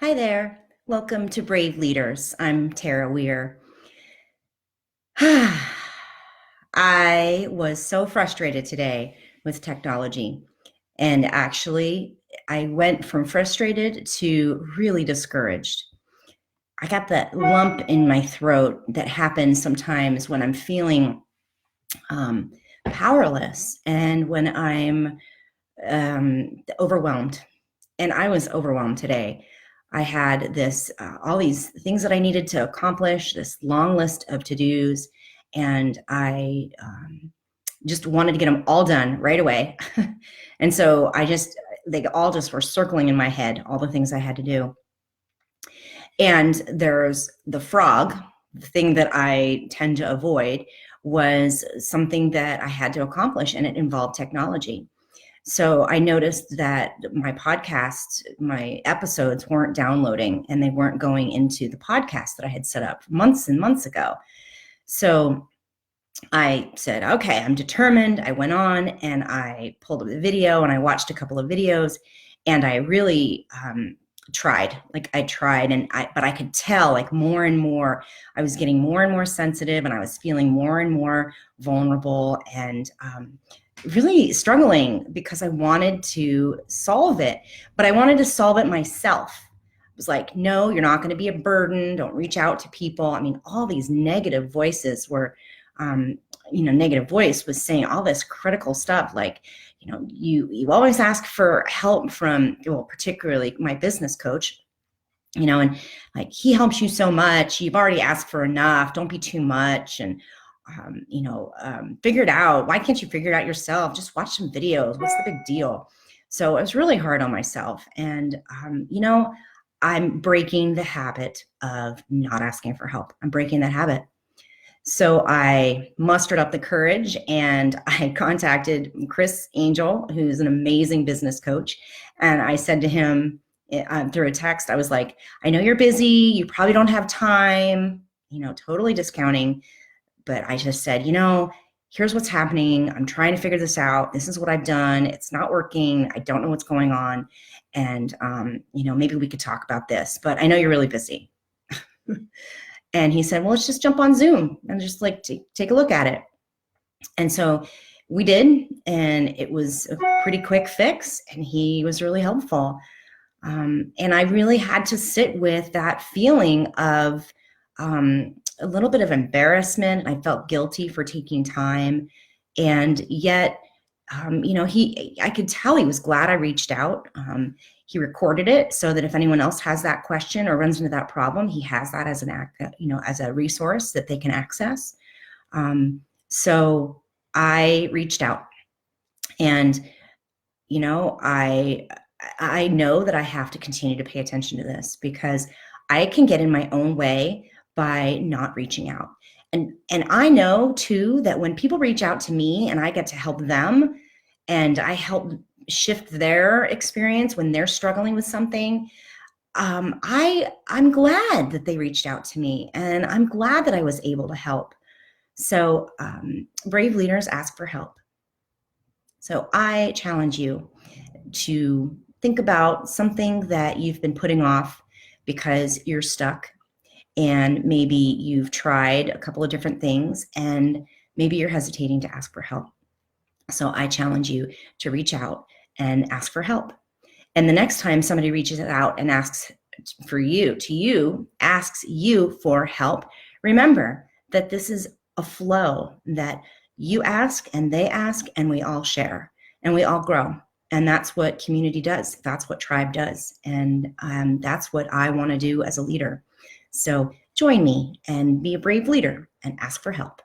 Hi there. Welcome to Brave Leaders. I'm Tara Weir. I was so frustrated today with technology. And actually, I went from frustrated to really discouraged. I got that lump in my throat that happens sometimes when I'm feeling um, powerless and when I'm overwhelmed. And I was overwhelmed today. I had all these things that I needed to accomplish, this long list of to-dos, and I just wanted to get them all done right away. And so they all just were circling in my head, all the things I had to do. And there's the frog, the thing that I tend to avoid was something that I had to accomplish, and it involved technology. So I noticed that my episodes weren't downloading and they weren't going into the podcast that I had set up months and months ago. So I said, okay, I'm determined. I went on and I pulled up the video and I watched a couple of videos and I really tried. But I could tell like more and more, I was getting more and more sensitive and I was feeling more and more vulnerable and really struggling because I wanted to solve it, but I wanted to solve it myself. It was like, no, you're not going to be a burden. Don't reach out to people. I mean, all these negative voices were, negative voice was saying all this critical stuff like, you always ask for help from, well, particularly my business coach, and like, he helps you so much. You've already asked for enough. Don't be too much. And figure it out. Why can't you figure it out yourself? Just watch some videos. What's the big deal? So I was really hard on myself. And, I'm breaking the habit of not asking for help. I'm breaking that habit. So I mustered up the courage and I contacted Chris Angel, who's an amazing business coach. And I said to him through a text, I was like, I know you're busy. You probably don't have time, totally discounting. But I just said, here's what's happening. I'm trying to figure this out. This is what I've done. It's not working. I don't know what's going on. And, maybe we could talk about this, but I know you're really busy. And he said, well, let's just jump on Zoom and just like take a look at it. And so we did, and it was a pretty quick fix, and he was really helpful. And I really had to sit with that feeling of a little bit of embarrassment. I felt guilty for taking time. And yet, I could tell he was glad I reached out. He recorded it so that if anyone else has that question or runs into that problem, he has that as as a resource that they can access. So I reached out, and, I know that I have to continue to pay attention to this because I can get in my own way by not reaching out. And I know too that when people reach out to me and I get to help them and I help shift their experience when they're struggling with something, I'm glad that they reached out to me and I'm glad that I was able to help. So brave leaders ask for help. So I challenge you to think about something that you've been putting off because you're stuck, and maybe you've tried a couple of different things and maybe you're hesitating to ask for help. So I challenge you to reach out and ask for help. And the next time somebody reaches out and asks asks you for help, remember that this is a flow, that you ask and they ask and we all share and we all grow. And that's what community does. That's what tribe does. And that's what I want to do as a leader. So join me and be a brave leader and ask for help.